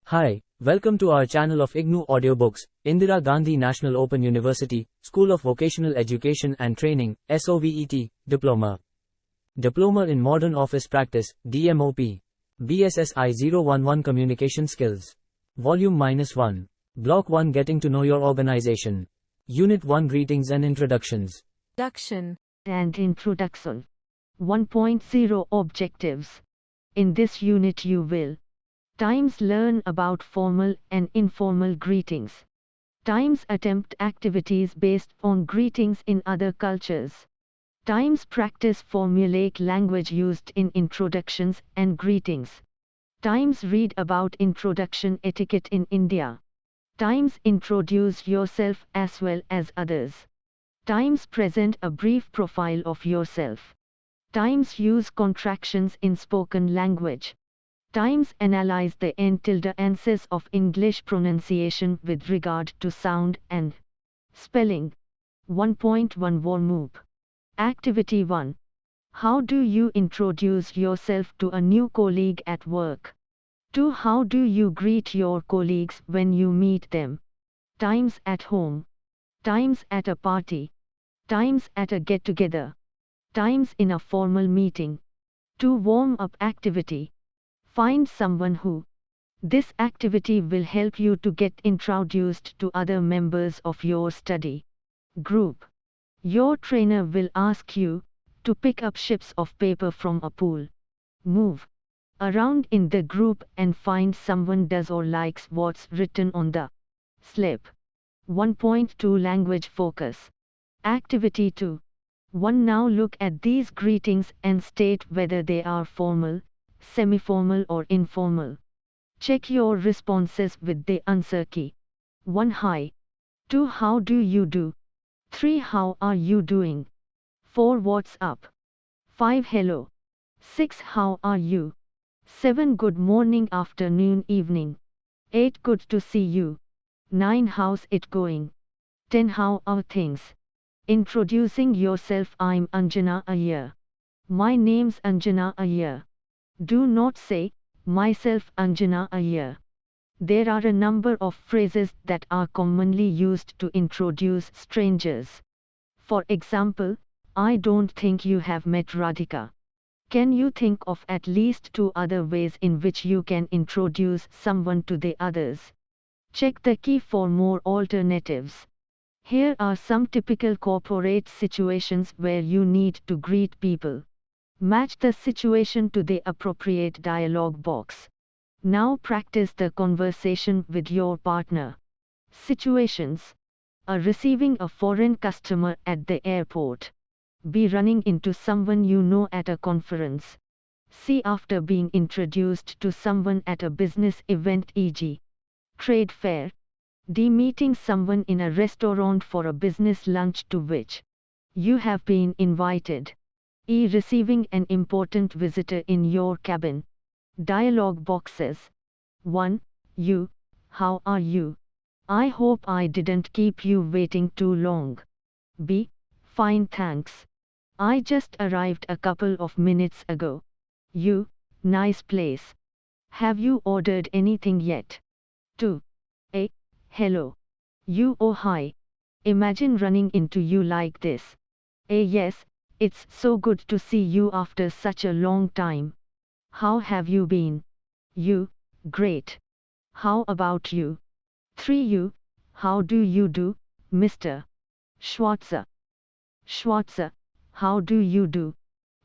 Hi, welcome to our channel of IGNOU audiobooks, Indira Gandhi National Open University, School of Vocational Education and Training, SOVET, Diploma. Diploma in Modern Office Practice, DMOP. BSSI-011 Communication Skills. Volume -1. Block-1 Getting to Know Your Organization. Unit-1 Greetings and Introductions. Introduction and Introduction. 1.0 Objectives. In this unit you will times learn about formal and informal greetings. Times attempt activities based on greetings in other cultures. Times practice formulaic language used in introductions and greetings. Times read about introduction etiquette in India. Times introduce yourself as well as others. Times present a brief profile of yourself. Times use contractions in spoken language. Times analyze the n-tilde-anses of English pronunciation with regard to sound and spelling. 1.1 Warm-up. Activity 1. How do you introduce yourself to a new colleague at work? 2. How do you greet your colleagues when you meet them? Times at home. Times at a party. Times at a get-together. Times in a formal meeting. 2. Warm-up activity. Find someone who. This activity will help you to get introduced to other members of your study group. Your trainer will ask you to pick up ships of paper from a pool. Move around in the group and find someone does or likes what's written on the slip. 1.2 Language Focus. Activity 2. 1. Now look at these greetings and state whether they are formal, semi-formal or informal. Check your responses with the answer key. 1. Hi. 2. How do you do? 3. How are you doing? 4. What's up? 5. Hello. 6. How are you? 7. Good morning, afternoon, evening. 8. Good to see you. 9. How's it going? 10. How are things? Introducing yourself. I'm Anjana Iyer. My name's Anjana Iyer. Do not say, myself Anjana Iyer. There are a number of phrases that are commonly used to introduce strangers. For example, I don't think you have met Radhika. Can you think of at least 2 other ways in which you can introduce someone to the others? Check the key for more alternatives. Here are some typical corporate situations where you need to greet people. Match the situation to the appropriate dialog box. Now practice the conversation with your partner. Situations. A. Receiving a foreign customer at the airport. B. Running into someone you know at a conference. C. After being introduced to someone at a business event, e.g. trade fair. D. Meeting someone in a restaurant for a business lunch to which you have been invited. E. Receiving an important visitor in your cabin. Dialog boxes. 1. You. How are you? I hope I didn't keep you waiting too long. B. Fine, thanks. I just arrived a couple of minutes ago. You. Nice place. Have you ordered anything yet? 2. A. Hello. You. Oh hi. Imagine running into you like this. A. Yes. It's so good to see you after such a long time. How have you been? You. Great. How about you? 3. You. How do you do, Mr. Schwarzer? Schwarzer. How do you do?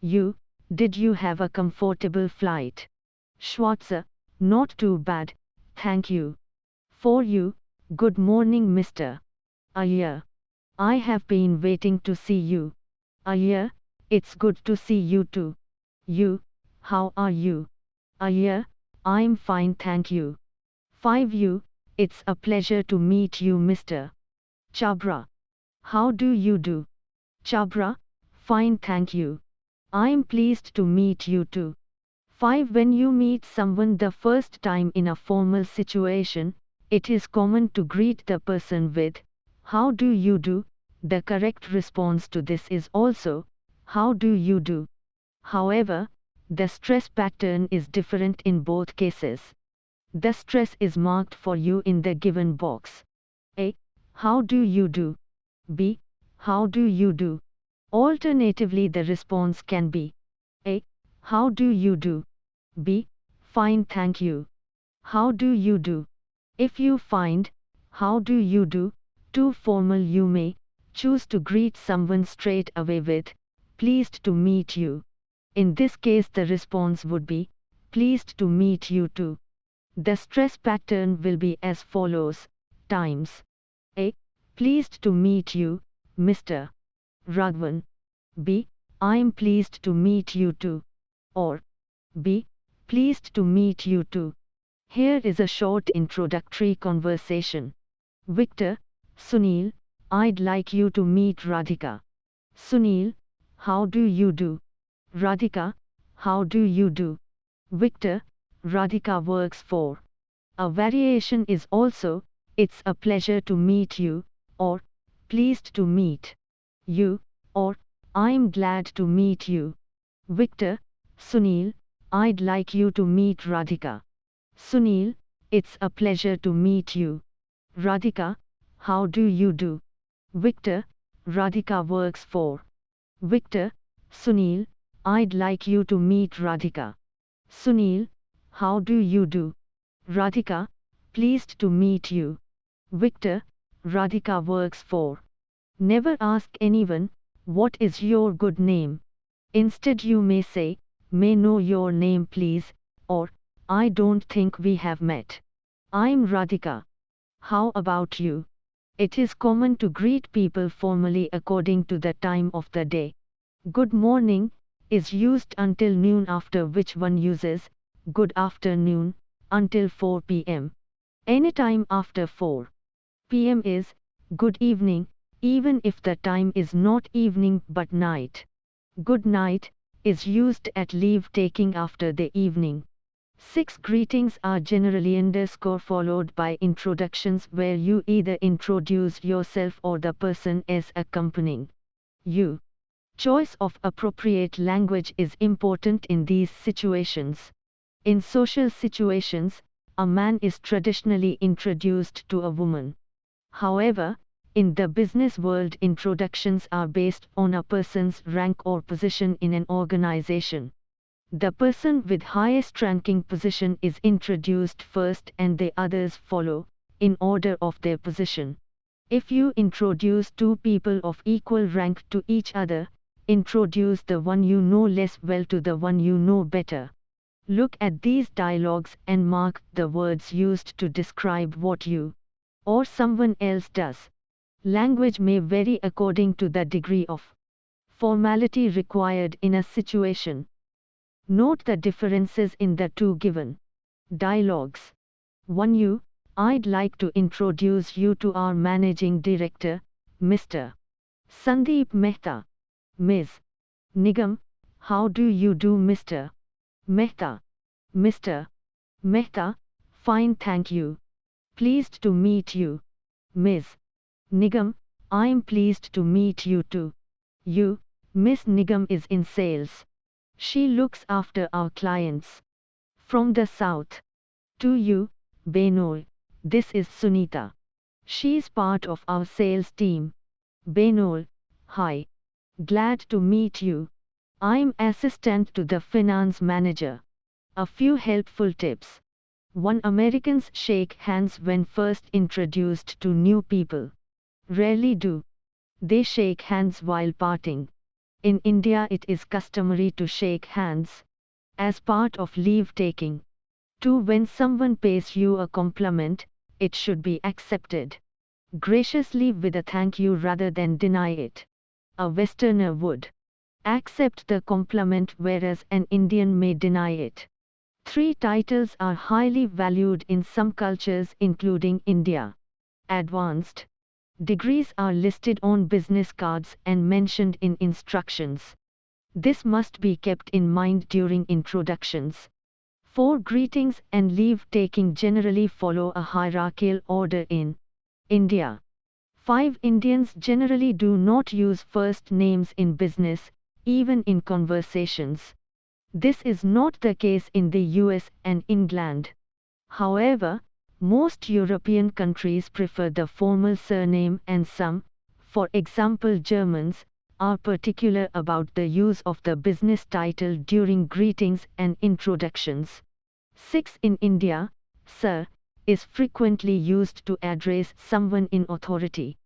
You. Did you have a comfortable flight? Schwarzer. Not too bad, thank you. 4. You. Good morning, Mr. Iyer. I have been waiting to see you. Iyer. It's good to see you too. You. How are you? Iyer. I'm fine, thank you. 5. You. It's a pleasure to meet you, Mr. Chabra. How do you do? Chabra. Fine, thank you. I'm pleased to meet you too. 5. When you meet someone the first time in a formal situation, it is common to greet the person with, how do you do? The correct response to this is also, how do you do? However, the stress pattern is different in both cases. The stress is marked for you in the given box. A. How do you do? B. How do you do? Alternatively, the response can be A. How do you do? B. Fine, thank you. How do you do? If you find how do you do too formal, you may choose to greet someone straight away with pleased to meet you. In this case, the response would be pleased to meet you too. The stress pattern will be as follows times A. Pleased to meet you, Mr. Raghavan. B. I'm pleased to meet you too. Or B. Pleased to meet you too. Here is a short introductory conversation. Victor, Sunil, I'd like you to meet Radhika. Sunil, how do you do? Radhika, how do you do? Victor, Radhika works for. A variation is also, it's a pleasure to meet you, or pleased to meet you, or I'm glad to meet you. Victor, Sunil, I'd like you to meet Radhika. Sunil, it's a pleasure to meet you. Radhika, how do you do? Victor, Radhika works for. Victor, Sunil, I'd like you to meet Radhika. Sunil, how do you do? Radhika, pleased to meet you. Victor, Radhika works for. Never ask anyone, what is your good name? Instead, you may say, may know your name please, or I don't think we have met. I'm Radhika. How about you? It is common to greet people formally according to the time of the day. Good morning is used until noon, after which one uses good afternoon until 4 p.m. Anytime after 4 p.m. is good evening, even if the time is not evening but night. Good night is used at leave taking after the evening. 6 greetings are generally underscore followed by introductions where you either introduce yourself or the person is accompanying you. Choice of appropriate language is important in these situations. In social situations, a man is traditionally introduced to a woman. However, in the business world, introductions are based on a person's rank or position in an organization. The person with highest ranking position is introduced first and the others follow, in order of their position. If you introduce 2 people of equal rank to each other, introduce the one you know less well to the one you know better. Look at these dialogues and mark the words used to describe what you or someone else does. Language may vary according to the degree of formality required in a situation. Note the differences in the 2 given dialogues. 1. You, I'd like to introduce you to our managing director, Mr. Sandeep Mehta. Ms. Nigam, how do you do, Mr. Mehta? Mr. Mehta, fine, thank you. Pleased to meet you. Ms. Nigam, I'm pleased to meet you too. You, Miss Nigam is in sales. She looks after our clients. From the south. To you, Benoi, this is Sunita. She's part of our sales team. Benoi, hi. Glad to meet you. I'm assistant to the finance manager. A few helpful tips. 1. Americans shake hands when first introduced to new people. Rarely do they shake hands while parting. In India, it is customary to shake hands as part of leave taking. 2. When someone pays you a compliment, it should be accepted graciously with a thank you rather than deny it. A Westerner would accept the compliment, whereas an Indian may deny it. 3. Titles are highly valued in some cultures, including India. Advanced degrees are listed on business cards and mentioned in instructions. This must be kept in mind during introductions. 4. Greetings and leave taking generally follow a hierarchical order in India. 5. Indians generally do not use first names in business, even in conversations. This is not the case in the US and England. However, most European countries prefer the formal surname, and some, for example Germans, are particular about the use of the business title during greetings and introductions. 6. In India, Sir is frequently used to address someone in authority.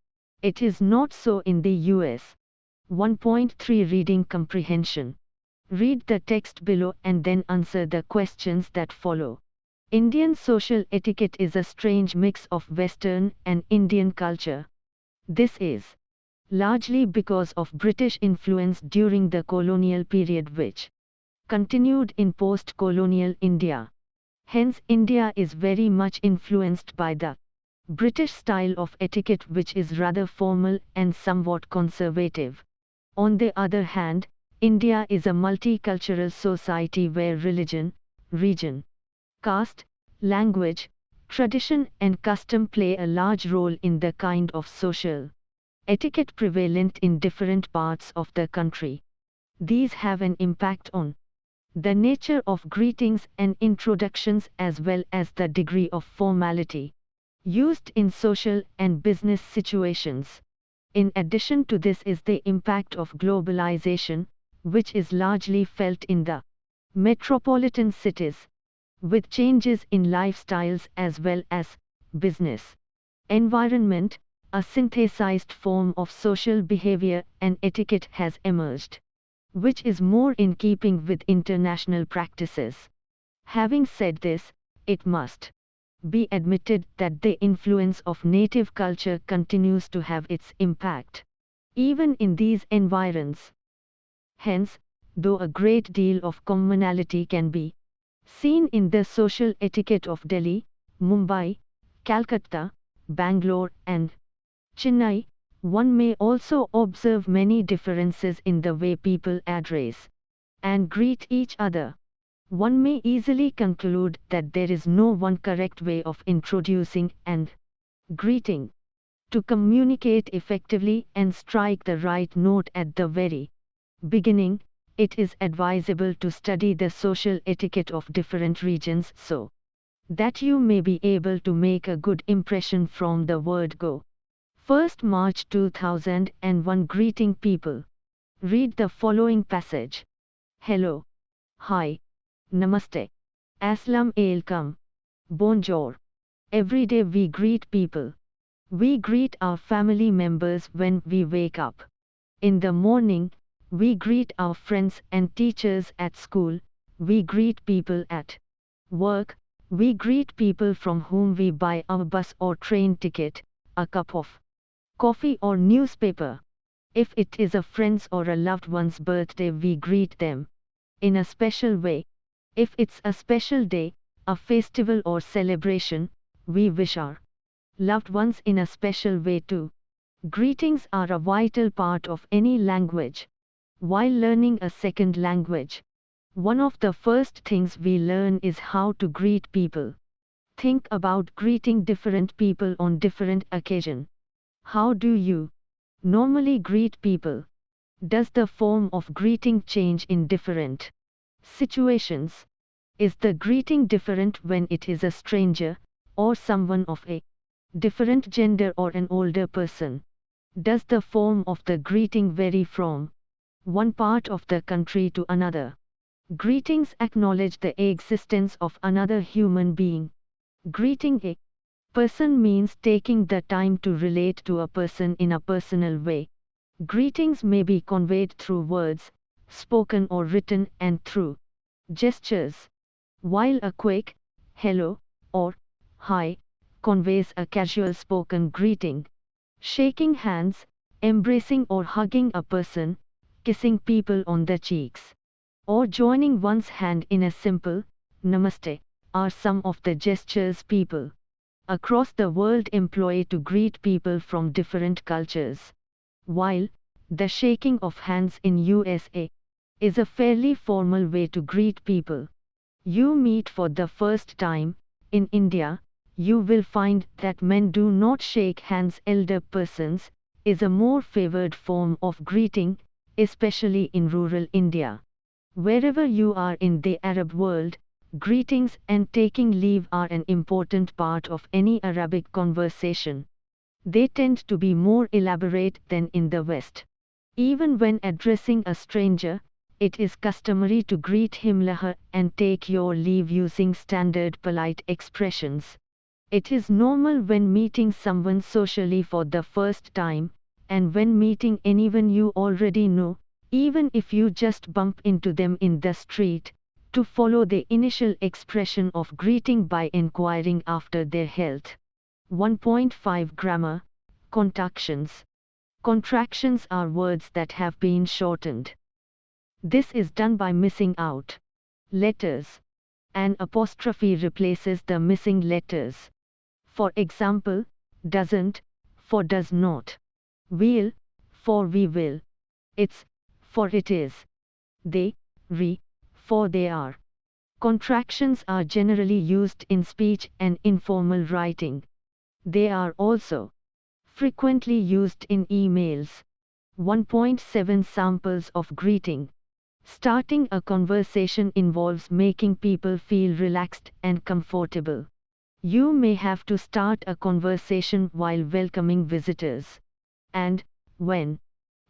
It is not so in the US. 1.3 Reading comprehension. Read the text below and then answer the questions that follow. Indian social etiquette is a strange mix of Western and Indian culture. This is largely because of British influence during the colonial period, which continued in post-colonial India. Hence, India is very much influenced by the British style of etiquette, which is rather formal and somewhat conservative. On the other hand, India is a multicultural society where religion, region, caste, language, tradition and custom play a large role in the kind of social etiquette prevalent in different parts of the country. These have an impact on the nature of greetings and introductions as well as the degree of formality used in social and business situations. In addition to this is the impact of globalization, which is largely felt in the metropolitan cities, with changes in lifestyles as well as business environment. A synthesized form of social behavior and etiquette has emerged, which is more in keeping with international practices. Having said this, it must be admitted that the influence of native culture continues to have its impact, even in these environs. Hence, though a great deal of commonality can be seen in the social etiquette of Delhi, Mumbai, Calcutta, Bangalore, and Chennai, one may also observe many differences in the way people address and greet each other. One may easily conclude that there is no one correct way of introducing and greeting. To communicate effectively and strike the right note at the very beginning, it is advisable to study the social etiquette of different regions so that you may be able to make a good impression from the word go. 1st March 2001 Greeting people. Read the following passage. Hello. Hi. Namaste. Assalam alaikum. Bonjour. Every day we greet people. We greet our family members when we wake up. In the morning, we greet our friends and teachers at school. We greet people at work. We greet people from whom we buy our bus or train ticket, a cup of coffee or newspaper. If it is a friend's or a loved one's birthday, we greet them in a special way. If it's a special day, a festival or celebration, we wish our loved ones in a special way too. Greetings are a vital part of any language. While learning a second language, one of the first things we learn is how to greet people. Think about greeting different people on different occasions. How do you normally greet people? Does the form of greeting change in different situations? Is the greeting different when it is a stranger, or someone of a different gender or an older person? Does the form of the greeting vary from one part of the country to another? Greetings acknowledge the existence of another human being. Greeting a person means taking the time to relate to a person in a personal way. Greetings may be conveyed through words, spoken or written, and through gestures. While a quick hello or hi conveys a casual spoken greeting, shaking hands, embracing or hugging a person, kissing people on the cheeks, or joining one's hand in a simple namaste are some of the gestures people across the world employ to greet people from different cultures. While the shaking of hands in USA is a fairly formal way to greet people you meet for the first time, in India, you will find that men do not shake hands. Elder persons is a more favored form of greeting, especially in rural India. Wherever you are in the Arab world, Greetings and taking leave are an important part of any Arabic conversation. They tend to be more elaborate than in the West. Even when addressing a stranger, it is customary to greet him or and take your leave using standard polite expressions. It is normal when meeting someone socially for the first time, and when meeting anyone you already know, even if you just bump into them in the street, to follow the initial expression of greeting by inquiring after their health. 1.5 Grammar. Contractions. Contractions are words that have been shortened. This is done by missing out letters. An apostrophe replaces the missing letters. For example, doesn't, for does not. Will, for we will. It's, for it is. They, for they are. Contractions are generally used in speech and informal writing. They are also frequently used in emails. 1.7 Samples of greeting. Starting a conversation involves making people feel relaxed and comfortable. You may have to start a conversation while welcoming visitors. And, when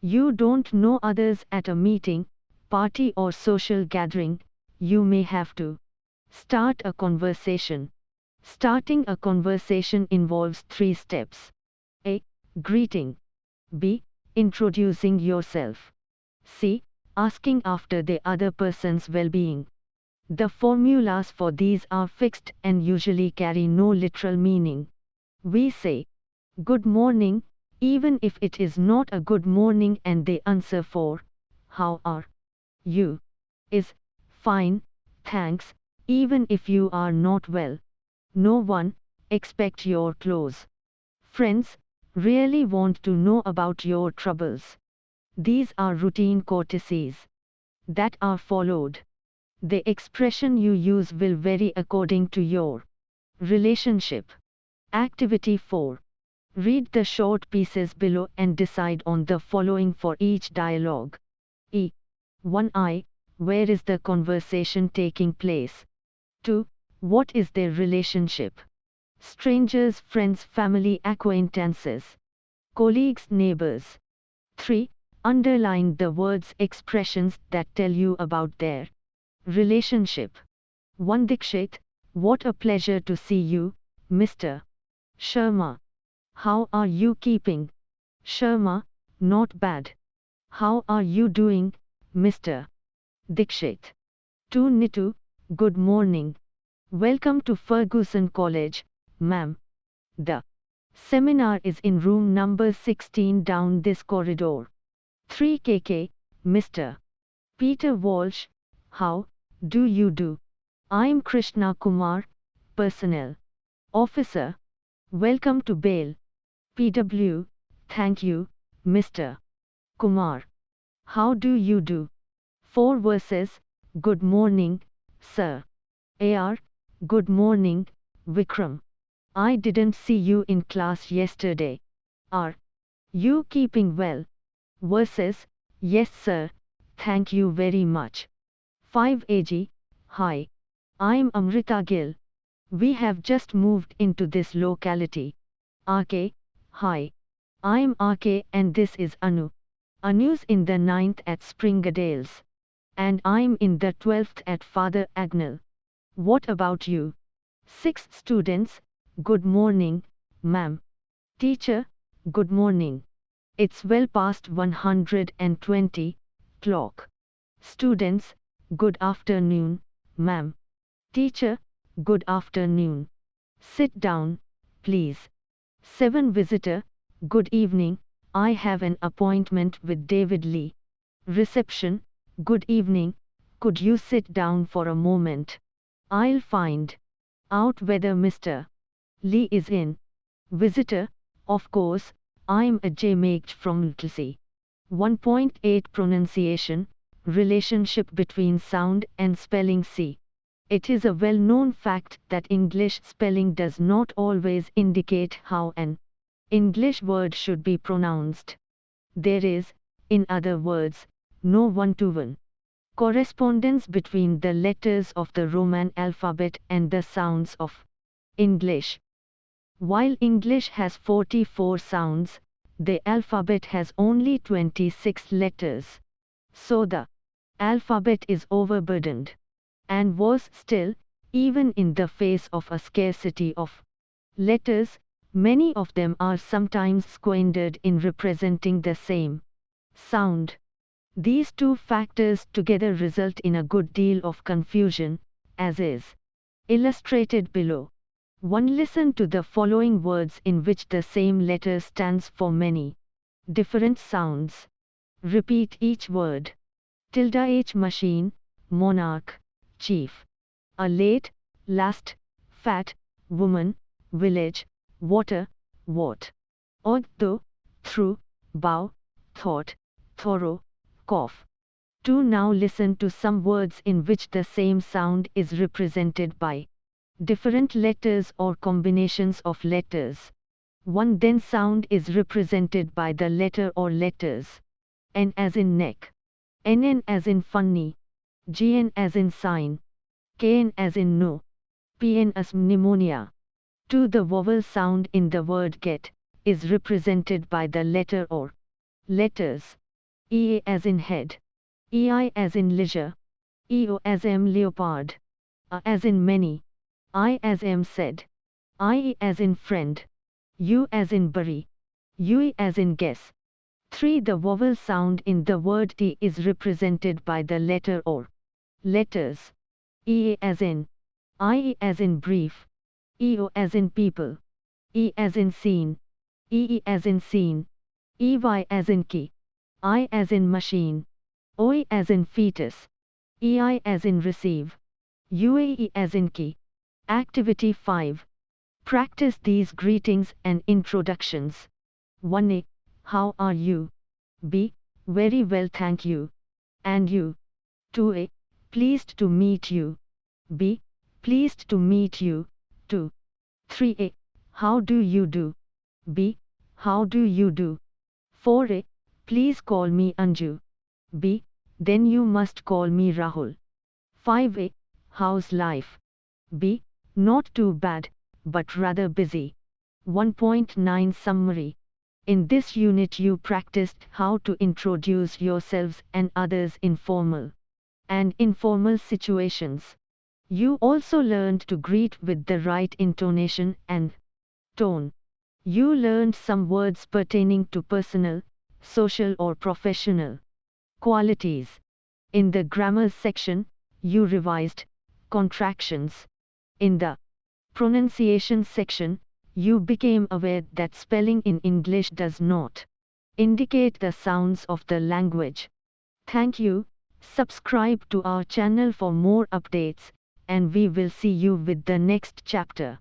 you don't know others at a meeting, party or social gathering, you may have to start a conversation. Starting a conversation involves 3 steps. A. Greeting. B. Introducing yourself. C. Asking after the other person's well-being. The formulas for these are fixed and usually carry no literal meaning. We say, good morning, even if it is not a good morning, and the answer for, how are you, is, fine, thanks, even if you are not well. No one, except your close friends, really want to know about your troubles. These are routine courtesies that are followed. The expression you use will vary according to your relationship. Activity 4. Read the short pieces below and decide on the following for each dialogue. 1. Where is the conversation taking place? 2. What is their relationship? Strangers, friends, family, acquaintances, colleagues, neighbors. 3. Underline the words, expressions that tell you about their relationship. 1. Dikshit, what a pleasure to see you, Mr. Sharma. How are you keeping? Sharma, not bad. How are you doing, Mr. Dikshit? 2. Nitu, good morning. Welcome to Ferguson College, ma'am. The seminar is in room number 16 down this corridor. 3. KK, Mr. Peter Walsh, how do you do? I'm Krishna Kumar, personnel officer. Welcome to Bail. PW, thank you, Mr. Kumar. How do you do? 4. Verses, good morning, sir. AR, good morning, Vikram. I didn't see you in class yesterday. Are you keeping well? Verses, yes sir, thank you very much. 5. AG, hi. I'm Amrita Gill. We have just moved into this locality. RK, hi. I'm RK and this is Anu. Anu's in the 9th at Springdales. And I'm in the 12th at Father Agnell. What about you? 6. Students, good morning, ma'am. Teacher, good morning. It's well past 120 clock. Students, good afternoon, ma'am. Teacher, good afternoon. Sit down, please. 7. Visitor, good evening, I have an appointment with David Lee. Reception, good evening, could you sit down for a moment? I'll find out whether Mr. Lee is in. Visitor, of course, I'm a J-Mage from Littlesea. 1.8 Pronunciation, relationship between sound and spelling. C. It is a well-known fact that English spelling does not always indicate how an English word should be pronounced. There is, in other words, no one-to-one Correspondence between the letters of the Roman alphabet and the sounds of English. While English has 44 sounds, the alphabet has only 26 letters. So the alphabet is overburdened. And was still, even in the face of a scarcity of letters, many of them are sometimes squandered in representing the same sound. These two factors together result in a good deal of confusion, as is illustrated below. One, listen to the following words in which the same letter stands for many different sounds. Repeat each word. H machine, monarch, chief. A late, last, fat, woman, village, water, what. Odd, though, through, bow, thought, thorough, cough. 2. Now listen to some words in which the same sound is represented by different letters or combinations of letters. 1. Then sound is represented by the letter or letters. N as in neck. NN as in funny. GN as in sign. KN as in no. PN as pneumonia. 2. The vowel sound in the word get is represented by the letter or letters. EA as in head. EI as in leisure. EO as in leopard. A as in many. I as in said. IE as in friend. U as in bury. UE as in guess. 3. The vowel sound in the word T is represented by the letter or letters. EA as in. IE as in brief. EO as in people. E as in seen. EE as in seen. EY as in key. I as in machine. OE as in fetus. EI as in receive. UAE as in key. Activity 5. Practice these greetings and introductions. 1a. How are you? B. Very well, thank you. And you? 2a. Pleased to meet you. B. Pleased to meet you, too. 3a. How do you do? B. How do you do? 4a. Please call me Anju. B. Then you must call me Rahul. 5a. How's life? B. Not too bad, but rather busy. 1.9 Summary. In this unit you practiced how to introduce yourselves and others in formal and informal situations. You also learned to greet with the right intonation and tone. You learned some words pertaining to personal, social or professional qualities. In the grammar section, you revised contractions. In the pronunciation section, you became aware that spelling in English does not indicate the sounds of the language. Thank you. Subscribe to our channel for more updates, and we will see you with the next chapter.